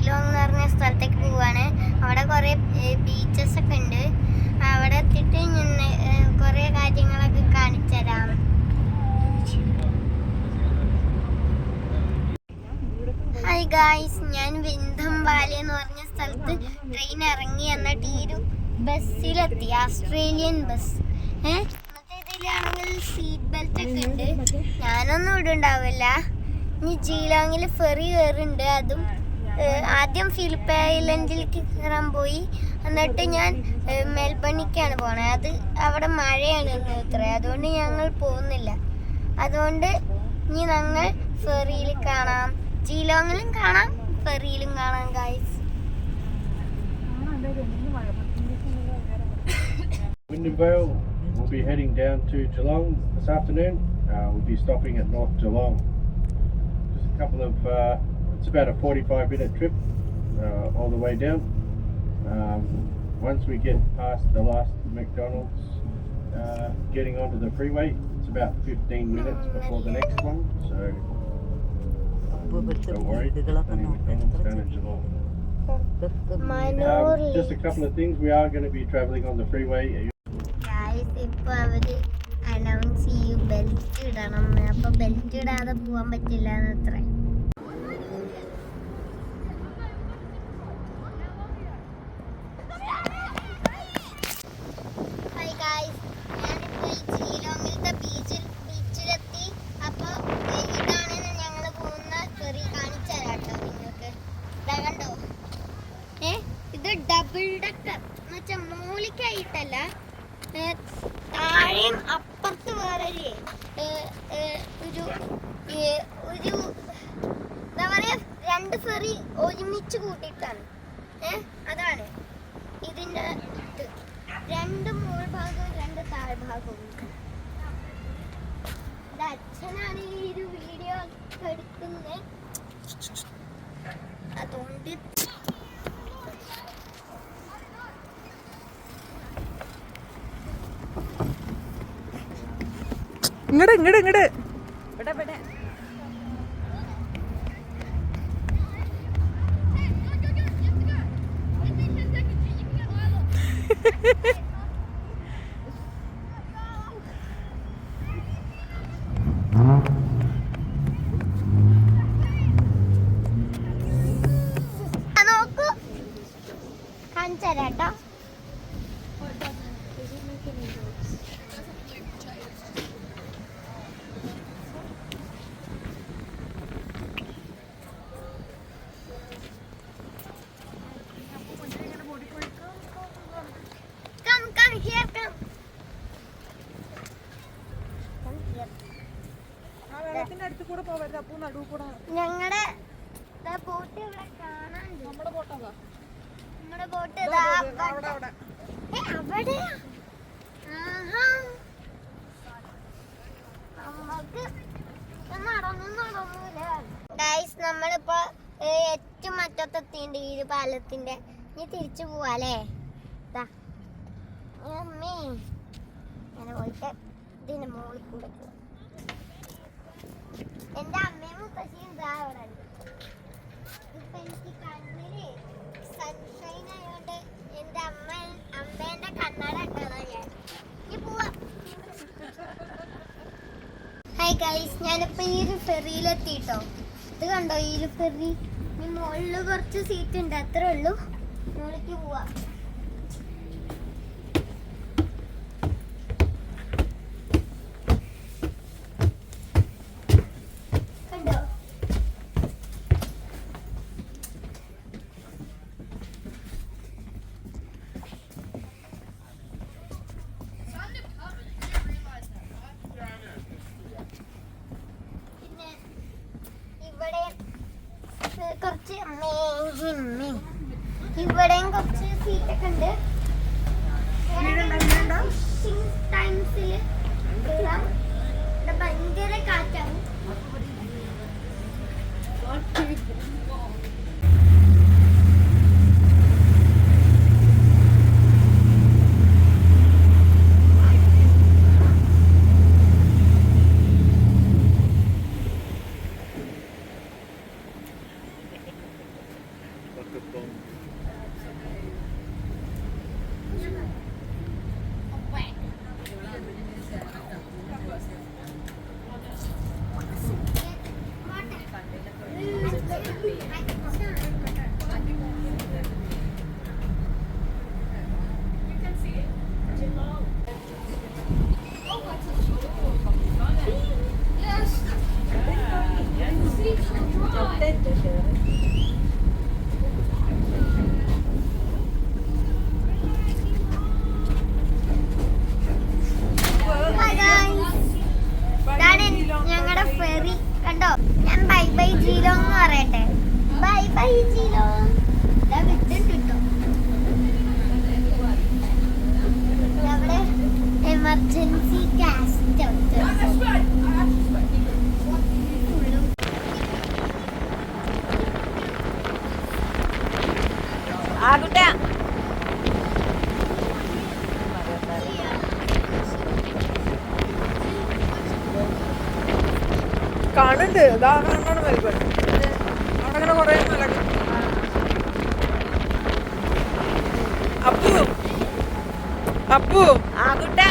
Geelong എന്ന് പറഞ്ഞ സ്ഥലത്തേക്ക് പോവാണ്. അവിടെ കുറേ ബീച്ചസ് ഒക്കെ ഉണ്ട്. അവിടെ എത്തിയിട്ട് ഞാൻ കുറേ കാര്യങ്ങളൊക്കെ കാണിച്ചു തരാം. ഹായ് ഗായ്സ്, ഞാൻ വിന്ധം വാലി എന്ന് പറഞ്ഞ സ്ഥലത്ത് ട്രെയിൻ ഇറങ്ങി എന്നിട്ട് ഈ ഒരു ബസ്സിലെത്തി. Australian bus. എന്നിട്ട് ഇതിലാണെങ്കിൽ സീറ്റ് ബെൽറ്റ് ഒക്കെ ഉണ്ട്. ഞാനൊന്നും ഇവിടെ ഉണ്ടാവില്ല. ഇനി ജീലോങ്ങിൽ ഫെറി കയറുന്നുണ്ട്. അതും ആദ്യം ഫിലിപ്പ് ഐലൻഡിലേക്ക് കയറാൻ പോയി. എന്നിട്ട് ഞാൻ മെൽബണിക്കാണ് പോണത്. അത് അവിടെ മഴയാണ് ഇത്ര, അതുകൊണ്ട് ഞങ്ങൾ പോകുന്നില്ല. അതുകൊണ്ട് ഇനി ഞങ്ങൾ ഫെറിയിൽ കാണാം. ജീലോങ്ങിലും കാണാം, ഫെറിയിലും കാണാം guys. Windinvale, we'll be heading down to Geelong this afternoon. We'll be stopping at North Geelong. Just a couple of, it's about a 45-minute trip all the way down. Once we get past the last McDonald's, getting onto the freeway, it's about 15 minutes before the next one. So don't worry, any McDonald's down in Geelong. Just a couple of things. We are going to be travelling on the freeway. Guys, ഇപ്പോൾ അവർ announce ചെയ്യും belt ഇടണം. അപ്പോൾ belt ഇടാതെ പോകാൻ പറ്റില്ല എന്നത്ര. Double decker എന്ന് വെച്ചാൽ മൂലിക്കായിട്ടല്ല, താഴെയും അപ്പുറത്ത് വേറെ ഒരു എന്താ പറയാ, രണ്ട് ഫെറി ഒരുമിച്ച് കൂട്ടിയിട്ടാണ്. അതാണ് ഇതിൻ്റെ രണ്ട് മുകൾഭാഗവും രണ്ട് താഴ്ഭാഗവും. ഇത് അച്ഛനാണ് ഈ ഒരു വീഡിയോ എടുക്കുന്നത്. അതുകൊണ്ട് ഇങ്ങട് ഇങ്ങട് ഇങ്ങട് നോക്കൂ, കാണിച്ചു തരാം കേട്ടോ. ഞങ്ങളുടെ ബോട്ട് ഇവിടെ കാണാനുണ്ട്. നമ്മുടെ ബോട്ട് അവിടെ ഗൈസ്, നമ്മളിപ്പോ ഏറ്റവും അറ്റത്തെത്തിണ്ട് ഈ ഒരു പാലത്തിന്റെ. ഇനി തിരിച്ചു പോവാല്ലേ? അമ്മേ, അങ്ങനെ പോയിട്ട് ഇതിന്റെ മുകളിൽ കൂടെ പോവാം. എന്റെ അമ്മയും മുത്തശ്ശിയും ഇതാ അവിടെ ഉണ്ട്. ഇപ്പൊ എനിക്ക് കണ്ണിന് സൺഷൈൻ ആയതുകൊണ്ട് എന്റെ അമ്മേന്റെ കണ്ണട ഇട്ടതാ ഞാൻ. ഇനി പോവാം. ഹായ് ഗൈസ്, ഞാനിപ്പോ ഈ ഒരു ഫെറിയിലെത്തിട്ടോ. ഇത് കണ്ടോ ഈ ഒരു ഫെറി? ഇനി മുകളിൽ കുറച്ച് സീറ്റ് ഉണ്ട്, അത്രേ ഉള്ളൂ. മുകളിലേക്ക് പോവാം. ഇവിടെയും കുറച്ച് സീറ്റൊക്കെ ഉണ്ട്. ടൈംസില് ഭയങ്കര കാറ്റാവും. ഞങ്ങളുടെ ഫെറി കണ്ടോ. ഞാൻ ബൈ ബൈ ജീലോങ് എന്ന് പറയട്ടെ. Bye bye Geelong. വിട്ടിട്ടോ അവിടെ എമർജൻസി കാസ്റ്റ് കാണുന്നുണ്ട്. അതാ കാണാണ് മെൽബൺ. അവിടെ അങ്ങനെ കുറേ മല. അപ്പു അപ്പു ആ കുട്ടാ